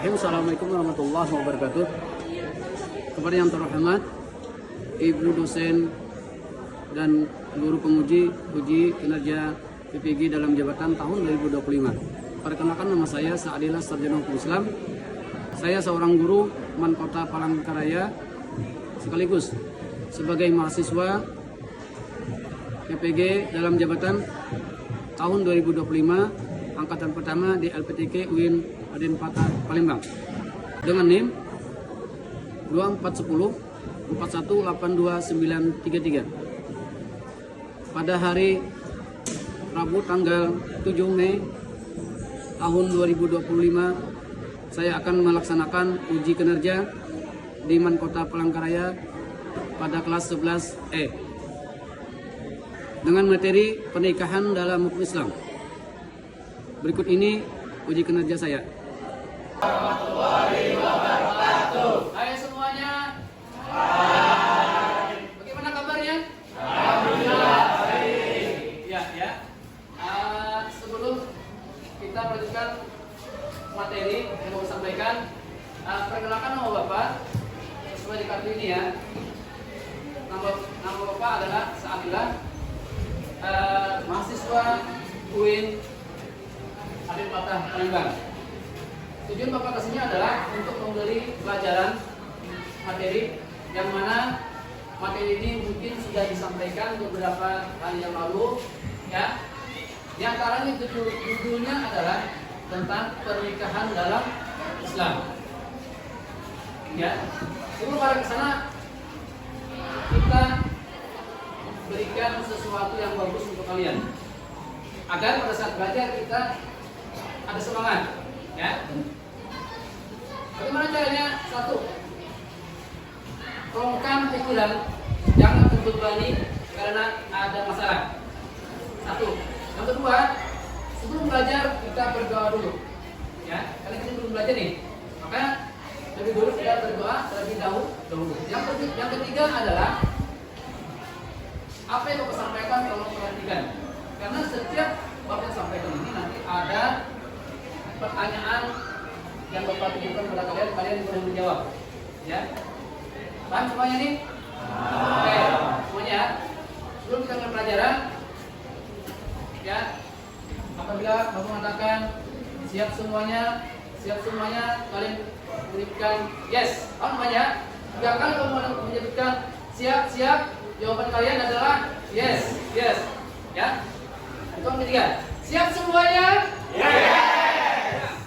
Bismillahirrahmanirrahim. Assalamualaikum warahmatullahi wabarakatuh. Kepada yang terhormat Ibu dosen dan guru penguji uji kinerja PPG dalam jabatan tahun 2025. Perkenalkan, nama saya Saadillah Sarjana Hukum Islam. Saya seorang guru Mankota Palangkaraya sekaligus sebagai mahasiswa PPG dalam jabatan tahun 2025 angkatan pertama di LPTK UIN Raden Patah Palembang dengan NIM 2410 418293. Pada hari Rabu tanggal 7 Mei tahun 2025 saya akan melaksanakan uji kinerja di Mankota Palangkaraya pada kelas 11E dengan materi pernikahan dalam hukum Islam. Berikut ini uji kinerja saya. Warahmatullahi wabarakatuh. Hai semuanya. Hai. Bagaimana kabarnya? Alhamdulillah baik. Ya. Sebelum kita melanjutkan materi yang mau sampaikan, perkenalkan nama Bapak sesuai di kartu ini ya. Nama Bapak adalah Saadillah, mahasiswa UIN Raden Patah Palembang. Tujuan Bapak kesini adalah untuk memberi pelajaran materi yang mana materi ini mungkin sudah disampaikan beberapa hari yang lalu ya. Di antaranya judulnya adalah tentang pernikahan dalam Islam. Ya. Sebelum pada ke sana kita berikan sesuatu yang bagus untuk kalian agar pada saat belajar kita ada semangat, ya. Bagaimana caranya? Satu, rongkan pikiran, jangan terbebani karena ada masalah. Satu. Yang kedua, sebelum belajar kita berdoa dulu, ya. Karena kita belum belajar nih, maka lebih dulu kita berdoa terlebih dahulu. Yang ketiga adalah apa yang Bapak sampaikan tolong perhatikan, karena setiap Bapak sampaikan ini nanti ada pertanyaan yang Bapak tunjukkan kepada kalian boleh menjawab, ya. Paham semuanya nih? Oke, semuanya. Sebelum kita mulai pelajaran, ya, apabila Bapak mengatakan siap semuanya, kalian menyebutkan yes. Paham semuanya? 3 kali Bapak menyebutkan siap, jawaban kalian adalah yes, ya. Itu yang ketiga. Siap semuanya? Yes.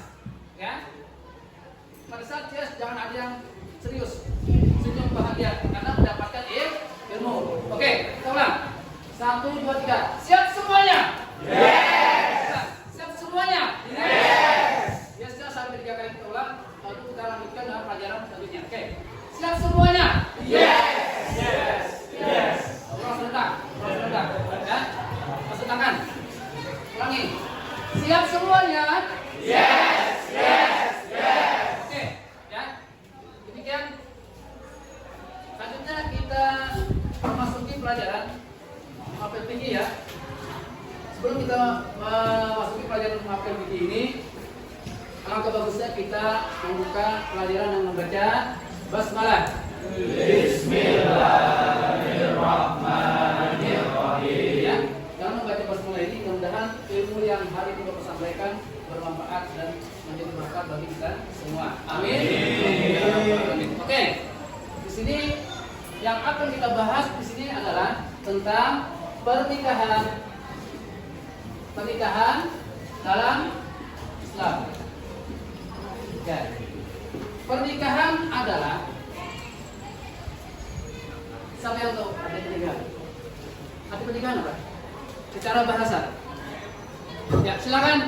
Ya. Pada saat yes jangan ada yang serius, senyum bahagia karena mendapatkan ilmu. Oke, kita ulang. 1, 2, 3. Siap semuanya? Yes. Siap semuanya? Yes. Yesnya sampai 3 kali kita ulang, lalu kita lanjutkan dengan pelajaran selanjutnya. Oke. Siap semuanya? Yes. Ulang sebentar. Ya. Masuk tangan. Ulangi. Siap semuanya? Yes. Oke, ya. Demikian. Selanjutnya kita memasuki pelajaran mapel tinggi ya. Sebelum kita memasuki pelajaran mapel tinggi ini, alangkah bagusnya kita membuka pelajaran yang membaca basmalah. Bismillahirrahmanirrahim. Ya, dalam membaca basmalah ini mudah-mudahan ilmu yang hari ini Bapak sampaikan bermanfaat dan menjadi berkah bagi kita semua. Amin. Oke. Di sini yang akan kita bahas di sini adalah tentang pernikahan dalam Islam. Ya. Pernikahan adalah, siapa yang tahu arti pernikahan? Arti pernikahan apa? Secara bahasa. Ya, silakan.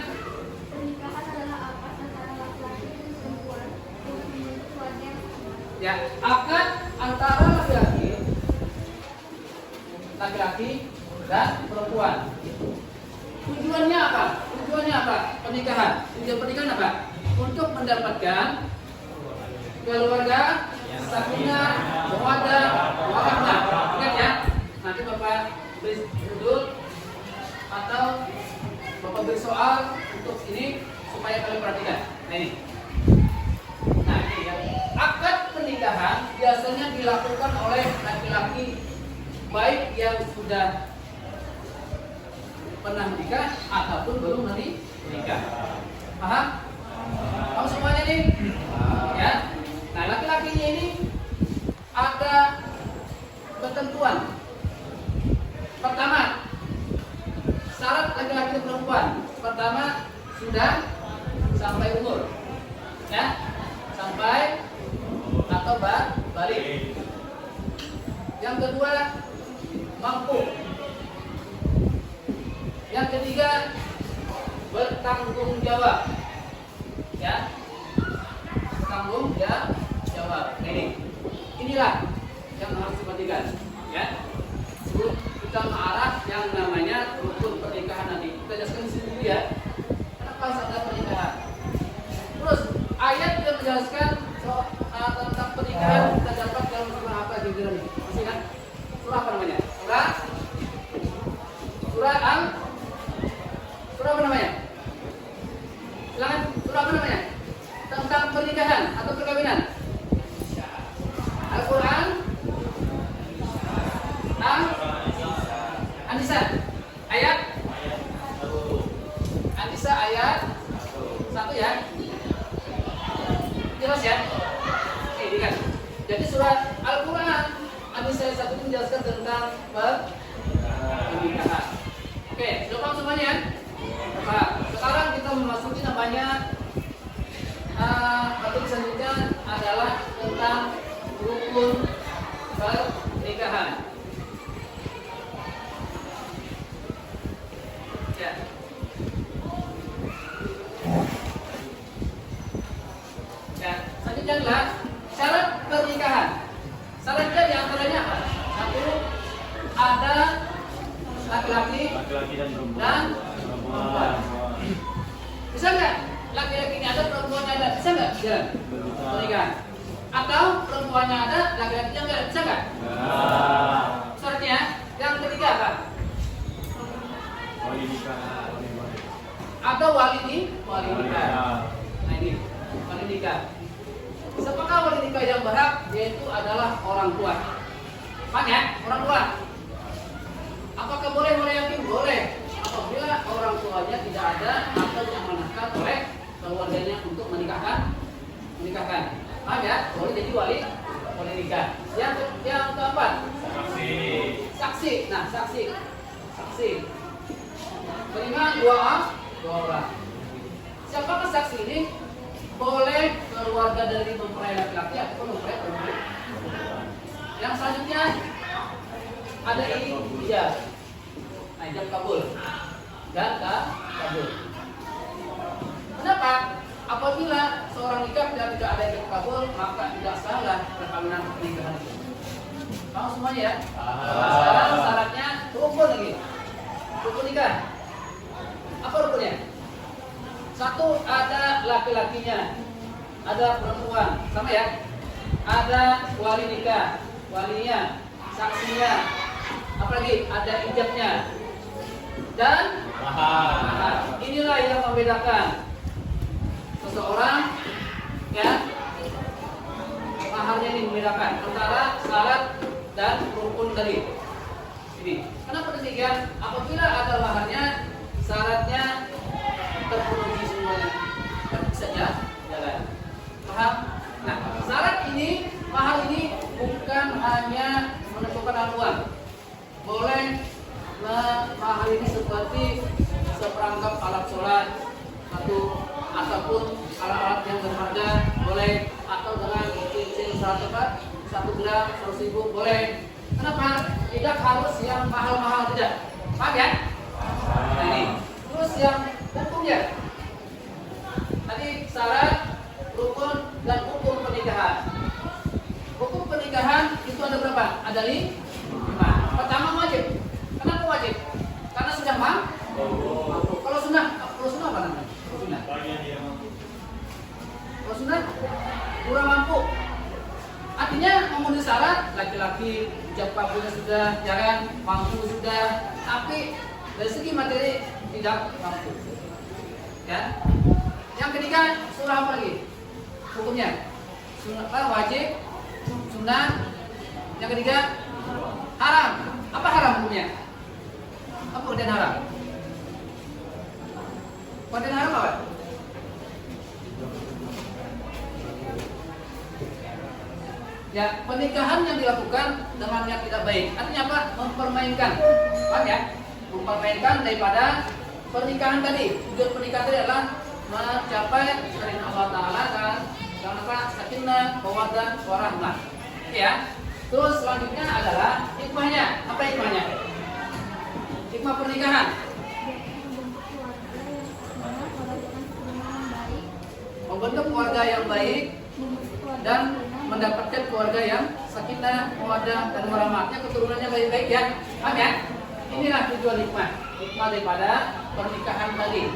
Pernikahan adalah akad antara laki-laki dan perempuan untuk memiliki keluarga yang sama. Ya, akad antara laki-laki dan perempuan. Tujuannya apa? Pernikahan. Tujuan pernikahan apa? Untuk mendapatkan keluarga sakinah, mawaddah, warahmah. Ingat ya. Nanti Bapak beri judul atau Bapak beri soal untuk ini supaya kalian perhatikan. Nah ini. dilakukan oleh laki-laki baik yang sudah pernah menikah ataupun belum menikah. Paham? Kamu semuanya nih? Ya. Nah, laki-lakinya ini ada ketentuan. Pertama, syarat laki-laki dan perempuan. Pertama, sudah sampai umur. Ya. Sampai atau balik. Yang kedua, mampu. Yang ketiga, bertanggung jawab. Ya. Bertanggung jawab. Inilah yang harus diperhatikan. Ya. Sebelum kita mengarah yang namanya rukun pernikahan nanti. Kita jelaskan di sini ya. Kenapa harus ada pernikahan? Terus ayat yang menjelaskan tentang pernikahan kita dapat dalam surah apa kira-kira ini? Masih kan? Surah apa namanya? Surah apa namanya? Silakan, surah apa namanya? Tentang pernikahan atau perkawinan. Al-Quran An-Nisa ayat An-Nisa ayat 1 ya. Jelas ya? Oke, kan. Jadi surat Al-Quran An-Nisa ayat 1 menjelaskan tentang pernikahan. Oke, sudah paham semuanya? Nah, sekarang kita memasuki namanya materi selanjutnya adalah tentang rukun pernikahan. Ya. Ya, selanjutnya adalah syarat pernikahan. Syaratnya diantaranya apa? Satu, ada laki-laki dan perempuan. Bisa nggak? Laki-laki ini ada, perempuannya ada. Bisa nggak? Jalan pernikahan. Atau perempuannya ada, laki-lakinya nggak. Bisa nggak? Syaratnya yang ketiga apa? Ada wali nikah. Nah ini wali nikah. Siapakah wali nikah yang berhak? Yaitu adalah orang tua. Paham ya? Orang tua. Apakah boleh yakin? Boleh. Apabila orang tuanya tidak ada atau diamanahkan oleh keluarganya untuk menikahkan. Paham ya? Boleh jadi wali nikah. Yang keempat, saksi. Nah, saksi. Beriman dua orang. Siapakah saksi ini? Boleh keluarga dari mempelai laki-laki ataupun mempelai perempuan. Yang selanjutnya ada ijab. Nah, ijab kabul. Kenapa? Apabila seorang nikah tidak ada ijab kabul, maka tidak salah perkawinan pernikahan itu. Kamu semuanya ya? Sekarang syaratnya rukun lagi. Rukun nikah. Apa rukunnya? Satu, ada laki-lakinya, ada perempuan, sama ya? Ada wali nikah, walinya, saksinya, apalagi ada ijabnya, dan inilah yang membedakan seseorang, ya, maharnya ini membedakan antara syarat dan rukun tadi. Ini, kenapa demikian? Apabila ada maharnya, syaratnya terpenuhi semuanya, kan bisa jalan. Paham? Nah, syarat ini, mahar ini bukan hanya menentukan anuan. Boleh mahar ini seperti seperangkap alat sholat ataupun alat-alat yang berharga, boleh, atau dengan cincin 1 gram 100.000 boleh. Kenapa? Tidak harus yang mahal-mahal, tidak. Paham ya? Nah ini. Terus yang hukumnya, tadi syarat, rukun, dan hukum pernikahan. Hukum pernikahan itu ada berapa? Ada 5. Pertama wajib. Kenapa wajib? Karena sudah mampu. Kalau sunnah apa namanya? Kalau sunnah kurang mampu. Artinya memenuhi syarat, laki-laki ijab kabulnya sudah, jangan mampu sudah, tapi dari segi materi tidak mampu. Ya. Yang ketiga, surah apa lagi? Hukumnya? Sunnah wajib, sunnah Yang ketiga, haram. Apa haram hukumnya? Apa konten haram? Konten haram apa? Ya, pernikahan yang dilakukan dengan yang tidak baik. Artinya apa? Mempermainkan. Paham ya? Mempermainkan daripada pernikahan tadi. Tujuan pernikahan tadi adalah mencapai keridhaan Allah Ta'ala dan apa? Sakinah, mawaddah, warahmah. Ya. Terus selanjutnya adalah hikmahnya. Apa hikmahnya? Hikmah pernikahan. Membentuk keluarga yang baik dan mendapatkan keluarga yang sakinah, mawaddah, dan warahmatnya, keturunannya baik-baik ya. Paham ya? Inilah tujuan hikmah. Hikmah daripada pernikahan tadi.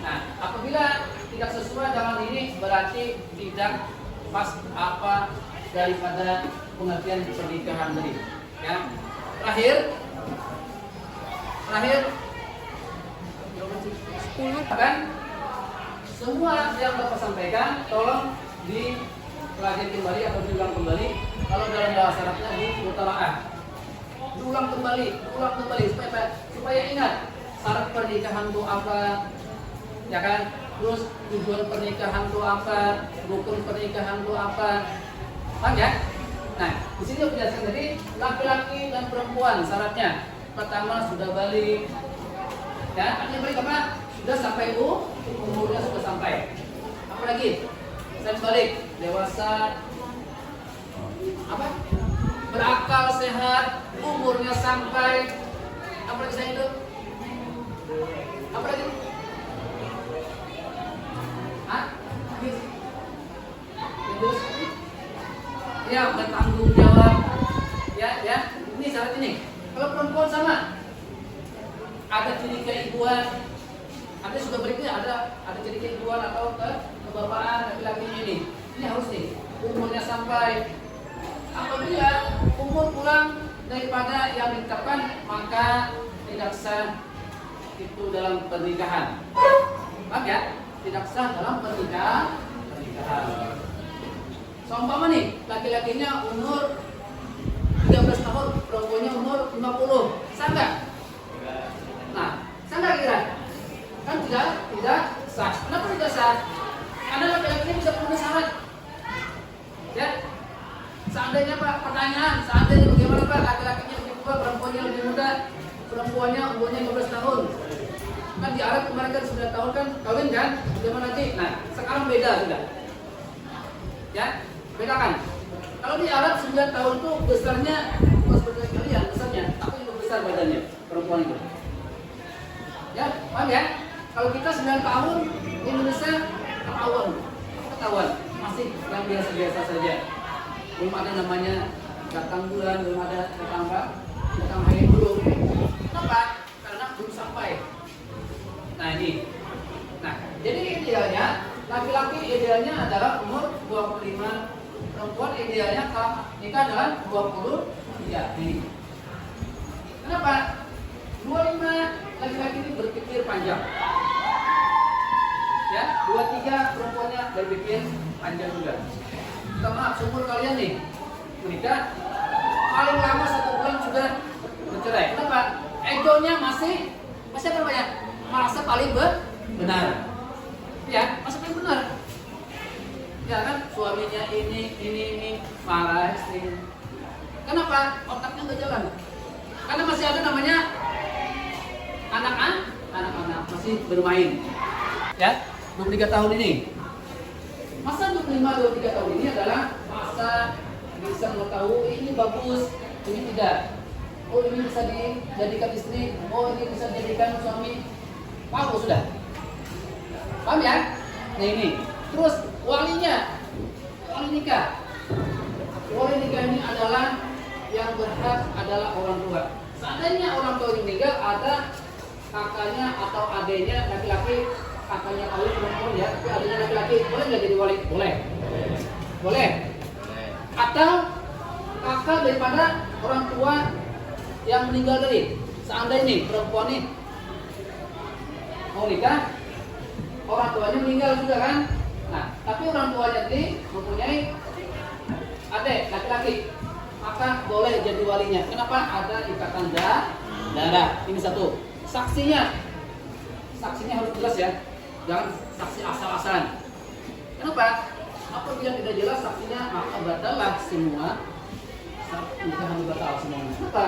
Nah, apabila tidak sesuai dengan ini berarti tidak pas apa daripada pengertian pernikahan tadi. Ya. Terakhir kan semua yang Bapak sampaikan tolong dipelajari kembali atau diulang kembali. Kalau dalam bahasa Arabnya mutalaah. Diulang kembali supaya ingat syarat pernikahan itu apa, ya kan? Terus tujuan pernikahan itu apa, rukun pernikahan itu apa, paham ya? Nah, di sini aku jelaskan tadi laki-laki dan perempuan syaratnya. Pertama sudah balik, ya, artinya balik apa? Sudah sampai umurnya sudah sampai. Apa lagi? Selain balik, dewasa, apa? Berakal sehat, umurnya sampai. Apa lagi saya itu? Apa lagi? Hah? Terus? Ya, bertanggung jawab. Ya. Ini syarat ini. Kalau perempuan sama, ada ciri keibuan. Ada sudah berikutnya ada ciri keibuan atau kebapaan laki-lakinya ini. Ini harus nih. Umurnya sampai. Apabila umur kurang daripada yang ditetapkan, maka tidak sah itu dalam pernikahan. Paham ya? Tidak sah dalam pernikahan. Seumpama nih, laki-lakinya umur 13 tahun, perempuannya umur 50. Sah nggak? Nah, sah nggak kira? Kan tidak sah. Kenapa tidak sah? Karena laki-lakinya bisa memenuhi syarat. Ya. Seandainya Pak, pertanyaan, seandainya bagaimana Pak, laki-lakinya lebih tua, perempuannya lebih muda, perempuannya umurnya 15 tahun. Kan di Arab kemarin kan 9 tahun kan kawin kan? Zaman nanti. Nah, sekarang beda sudah. Ya, bedakan. Kalau di Arab 9 tahun tuh besarnya bukan seperti kalian besarnya, tapi lebih besar badannya perempuan itu. Ya, paham ya? Kalau kita 9 tahun di Indonesia ketahuan, masih yang biasa-biasa saja. Belum ada namanya datang bulan, belum ada datang haid belum. Kenapa? Karena belum sampai. Nah ini. Nah, jadi idealnya laki-laki idealnya adalah umur 25, perempuan idealnya nikah adalah 23. Ini. Kenapa? 25 laki-laki ini berpikir panjang. Ya, 23 perempuannya berpikir panjang juga. Kita maaf, seumur kalian nih menikah paling lama 1 bulan sudah bercerai. Kenapa? Egonya masih apa namanya? Merasa paling benar. Ya, masih paling benar. Ya kan, suaminya ini marah istri. Kenapa? Otaknya nggak jalan. Karena masih ada namanya anak-anak masih bermain. Ya, 23 tahun ini. Masa 25-23 tahun ini adalah masa bisa mengetahui ini bagus, ini tidak. Oh ini bisa dijadikan istri, oh ini bisa dijadikan suami. Bagus sudah. Paham ya? Nah ini. Terus wali nikah. Wali nikah ini adalah yang berhak adalah orang tua. Seandainya orang tua ini meninggal, ada kakaknya atau adiknya laki-laki. Kakaknya kawin perempuan ya, tapi adanya laki-laki, boleh nggak jadi wali? Boleh. Atau kakak daripada orang tua yang meninggal tadi. Seandainya nih perempuan nih mau nikah, orang tuanya meninggal juga kan? Nah, tapi orang tuanya tadi mempunyai adik laki-laki. maka boleh jadi walinya. Kenapa? Ada ikatan darah. Ini satu. Saksinya harus jelas ya, jangan saksi asal-asalan. Kenapa? Apabila tidak jelas saksinya, maka batallah semua nikahan, batal semuanya. Kenapa?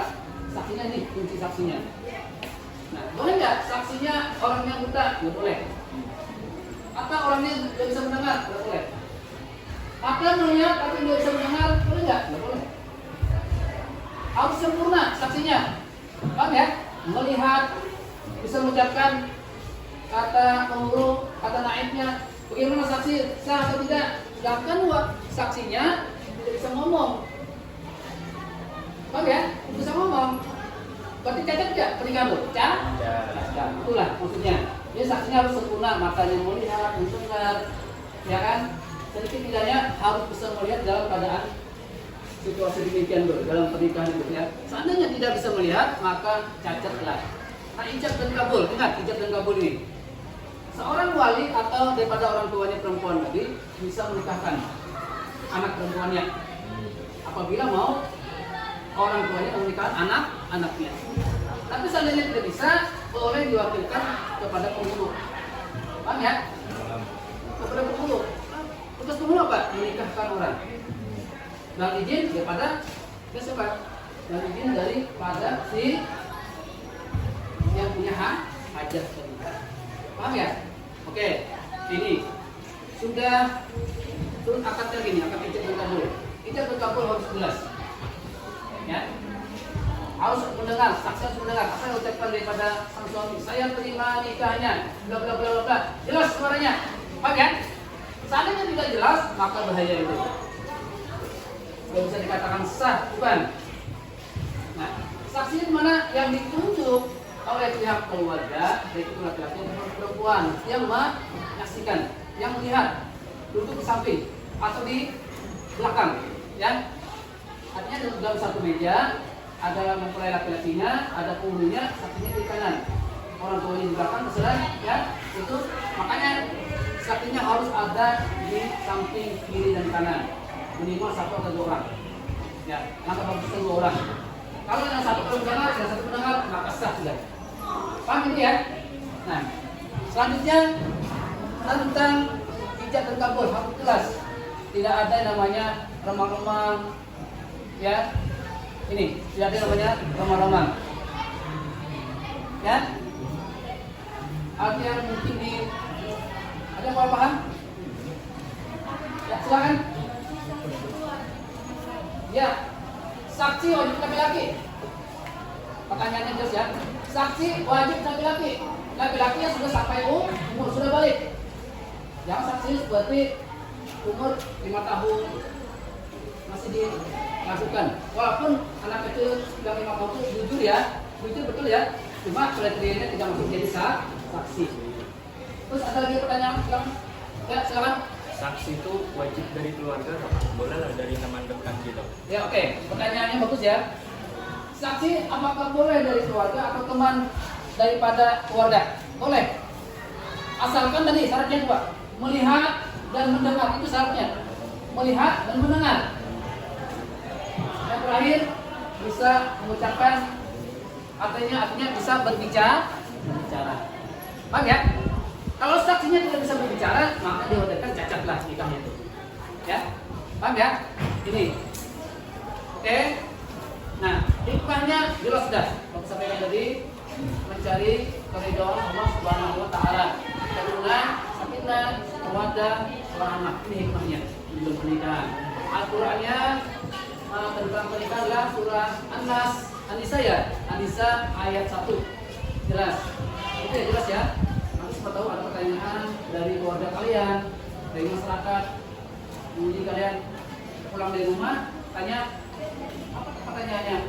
Saksinya ini kunci saksinya. Nah, boleh nggak saksinya orangnya buta? Nggak boleh. Atau orangnya nggak bisa mendengar? Nggak boleh. Atau melihat tapi nggak bisa mendengar? Boleh nggak? Nggak boleh. Harus sempurna saksinya. Paham ya? Melihat, bisa mengucapkan kata penghulu, kata naibnya. Bagaimana saksi sah atau tidak? Sedangkan saksinya tidak bisa ngomong. Paham ya? Tidak bisa ngomong. Berarti cacat tidak pernikahan itu? Cacat. Itulah maksudnya. Jadi saksinya harus sempurna, matanya melihat, mendengar, ya kan? Sedikit tidaknya harus bisa melihat dalam keadaan situasi demikian dulu dalam pernikahan itu ya. Seandainya tidak bisa melihat, maka cacatlah. Nah, ijab dan kabul, ingat ijab dan kabul ini. Seorang wali atau daripada orang tuanya perempuan tadi bisa menikahkan anak perempuannya apabila mau orang tuanya menikahkan anak-anaknya. Tapi seandainya tidak bisa, boleh diwakilkan kepada penghulu. Paham ya? Kepada penghulu. Tugas penghulu apa? Menikahkan orang. Dan izin daripada siapa? Dan izin daripada si yang punya hajat menikah. Paham ya? Oke, ini sudah turun akadnya gini, akad ijab dan kabul. Ijab dan kabul harus jelas. Ya. Harus mendengar, saksi harus mendengar apa yang ucapkan daripada sang suami. Saya terima nikahnya, bla bla bla bla. Jelas suaranya. Paham ya? Seandainya tidak jelas, maka bahaya itu. Tidak bisa dikatakan sah, bukan. Nah, saksi di mana yang ditunjuk oleh pihak keluarga, baik itu laki-laki atau perempuan yang menyaksikan, yang melihat, duduk di samping atau di belakang, ya. Artinya dalam satu meja ada mempelai laki-lakinya, ada penghulunya, saksinya di kanan, orang tuanya di belakang, terserah, ya. Itu makanya saksinya harus ada di samping kiri dan kanan, minimal satu atau dua orang, ya. Maka bagusnya dua orang. Kalau yang satu pendengar, yang satu pendengar, maka sah sudah. Paham ini ya? Nah, selanjutnya tentang ijab dan kabul harus jelas. Tidak ada yang namanya remang-remang, ya. Ini tidak ada yang namanya remang-remang, ya. Artinya mungkin ada yang paham? Ya, silakan. Ya, saksi wajib laki-laki. Pertanyaannya jelas ya. Saksi wajib laki-laki. Laki-laki yang sudah sampai umur sudah balik. Jangan saksi seperti umur 5 tahun masih dilakukan. Walaupun anak kecil yang 5 tahun itu jujur ya, jujur betul ya. Cuma kriterianya tidak masuk jadi saksi. Terus ada lagi pertanyaan silakan. Ya, silakan. Saksi itu wajib dari keluarga atau boleh lah dari teman dekat gitu? Ya oke. Pertanyaannya bagus ya. Saksi apakah boleh dari keluarga atau teman daripada keluarga? Boleh. Asalkan tadi syaratnya dua, melihat dan mendengar, itu syaratnya. Melihat dan mendengar. Yang terakhir bisa mengucapkan, artinya bisa berbicara. Paham ya? Kalau saksinya tidak bisa berbicara, maka diwajibkan cacatlah nikahnya itu. Ya, paham ya? Ini. Oke. Nah, hikmahnya jelas sudah. Kalau sampaikan tadi, mencari keridhaan Allah Subhanahu wa taala. Keturunan, sakinah, mawaddah, warahmah. Ini hikmahnya dalam pernikahan. Al-Qur'annya tentang pernikahan adalah surah An-Nisa ya. An-Nisa ayat 1. Jelas. Oke, jelas ya. Nanti sempat tahu ada pertanyaan dari keluarga kalian, dari masyarakat. Kemudian kalian pulang dari rumah, tanya apa pertanyaannya?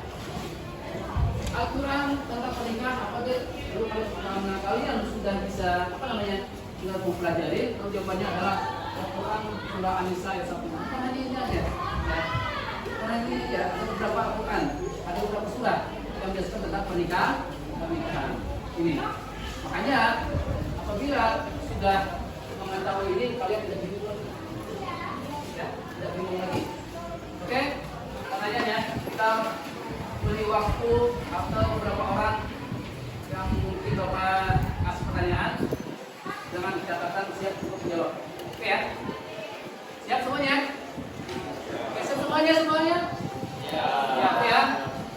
Al-Quran tentang pernikahan apa deh? Lalu kalau kalian sudah bisa tinggal mempelajari, lalu jawabannya adalah Al-Quran surah An-Nisa ayat 1. Bukan hanya ini aja, ya. Bukan hanya ini aja, ada beberapa Al-Quran, ada beberapa surah yang menjelaskan tentang pernikahan. Ini, makanya apabila sudah mengetahui ini, kalian tidak bingung lagi, ya, tidak bingung lagi. Oke, pertanyaannya. satu atau beberapa orang yang mungkin Bapak kasih pertanyaan dengan catatan siap untuk menjawab. Oke ya? Siap semuanya? Oke, siap semuanya? Ya, oke ya.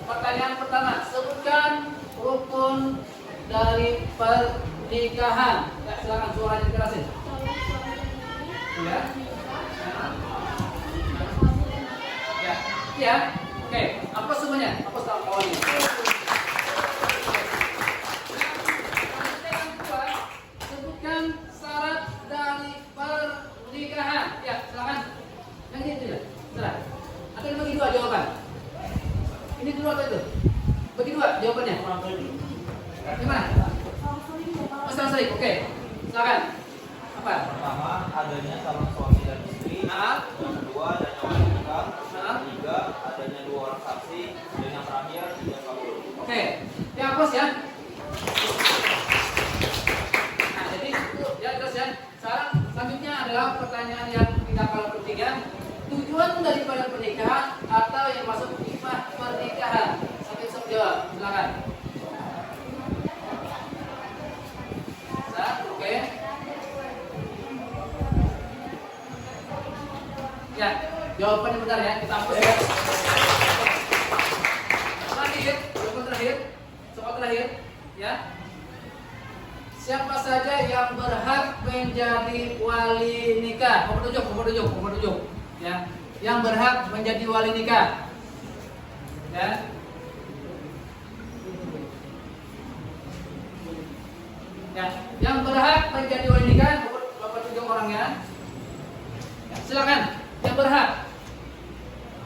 Pertanyaan pertama, sebutkan rukun dari pernikahan. Ya, silakan suaranya dikerasin. Ya. Ya. Oke, apa semuanya? Apa kawannya? Sebutkan syarat dari pernikahan. Ya, silakan. Yang itu ya. Silakan. Atau dibagi dua jawaban. Ini dulu atau itu? Bagi dua jawabannya. Gimana? Oh, seling. Oke. Silakan. Apa? Pertama, adanya calon suami dan istri. Yang kedua, adanya wali nikah. Ketiga, adanya 2 orang saksi. Dan yang terakhir, tidak kabul. Oke. Ya, plus ya. Nah, jadi itu ya terus ya. Sekarang selanjutnya adalah pertanyaan yang tidak kalah penting ya. Tujuan daripada pernikahan atau yang masuk hikmah pernikahan. Sampai bisa jawab. Silakan. Oke. Ya, jawabannya benar ya. Kita hapus ya. Terakhir, jawaban terakhir. Soal terakhir, ya. Siapa saja yang berhak menjadi wali nikah? Nomor 7. Ya. Yang berhak menjadi wali nikah. Ya. Ya, yang berhak menjadi wali nikah, Bapak tunjuk orangnya. Ya, silakan. Yang berhak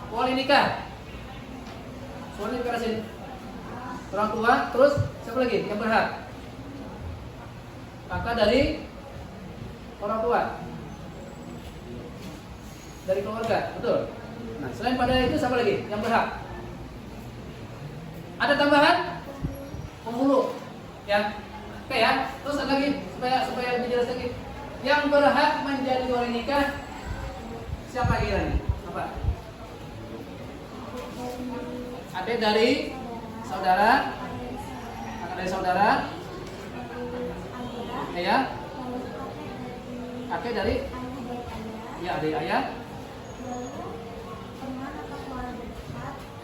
wali nikah. Suami dikerasin. Orang tua, terus siapa lagi yang berhak? Kakak dari orang tua. Dari keluarga, betul. Nah, selain pada itu siapa lagi yang berhak? Ada tambahan? Penghulu. Ya. Oke ya. Terus ada lagi supaya lebih jelas lagi. Yang berhak menjadi wali nikah siapa kiranya? Apa? Adik dari saudara, kakak dari saudara, ya, kakek dari, ya adik ayah,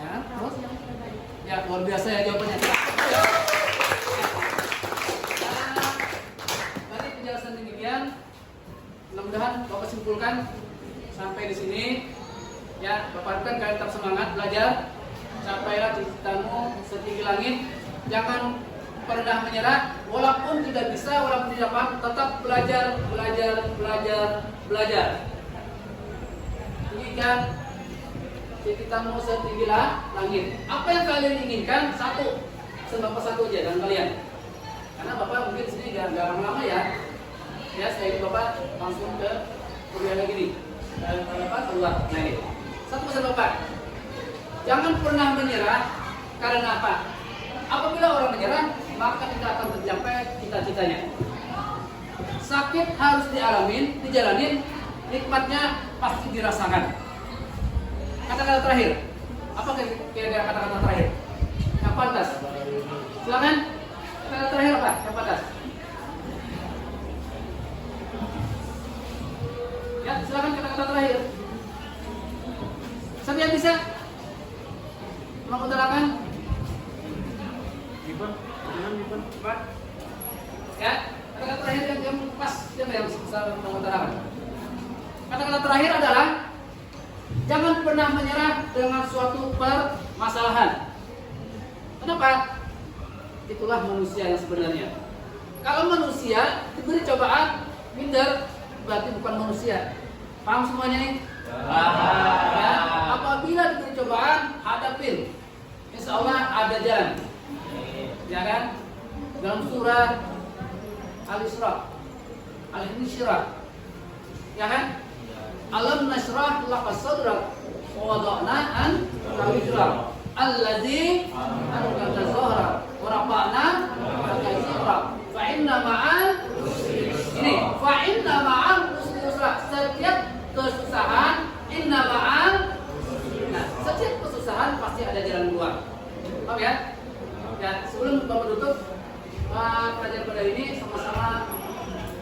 ya, terus, ya luar biasa ya jawabannya. Dari penjelasan demikian, mudah-mudahan Bapak simpulkan sampai di sini. Ya, Bapak harapkan kalian tetap semangat belajar. Capailah cita-citamu setinggi langit. Jangan pernah menyerah. Walaupun tidak bisa, walaupun tidak paham, tetap belajar. Tinggikan cita-citamu setinggi langit. Apa yang kalian inginkan? Satu aja dan kalian. Karena Bapak mungkin sini gak lama-lama ya. Ya, saya ingin Bapak langsung ke kuliah lagi nih. Bapak keluar. Nah ini. Satu pesan Bapak. Jangan pernah menyerah. Karena apa? Apabila orang menyerah, maka tidak akan tercapai cita-citanya. Sakit harus dijalanin, nikmatnya pasti dirasakan. Kata-kata terakhir. Apa kira-kira kata-kata terakhir? Yang pantas. Silakan. Kata-kata terakhir apa? Yang pantas. Ya, silakan kata-kata terakhir. Siapa yang bisa mengutarakan? Ya, kata-kata terakhir yang pas, siapa yang bisa mengutarakan? Kata-kata terakhir adalah jangan pernah menyerah dengan suatu permasalahan. Kenapa? Itulah manusia yang sebenarnya. Kalau manusia diberi cobaan, minder, berarti bukan manusia. Paham semuanya nih? Ya, apabila diberi cobaan, hadapin. Insya Allah ada jalan. Ya kan? Dalam surah Al-Isra, ya kan? Alam nasrah laka sadrak wa wada'na anka wizrak allazi anqadha dhahrak wa rafa'na laka dhikrak fa inna ma'al usri yusra. Setiap kesusahan setiap kesusahan pasti ada jalan keluar. Paham ya? pelajaran pada ini sama-sama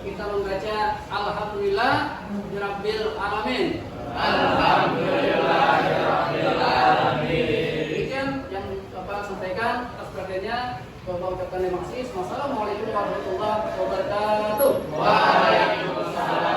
kita membaca Alhamdulillah Rabbil Alamin. Alhamdulillahirabbil alamin. Demikian yang Bapak sampaikan. Atas perhatiannya Bapak ucapkan terima kasih. Wassalamualaikum warahmatullahi wabarakatuh. Waalaikumsalam.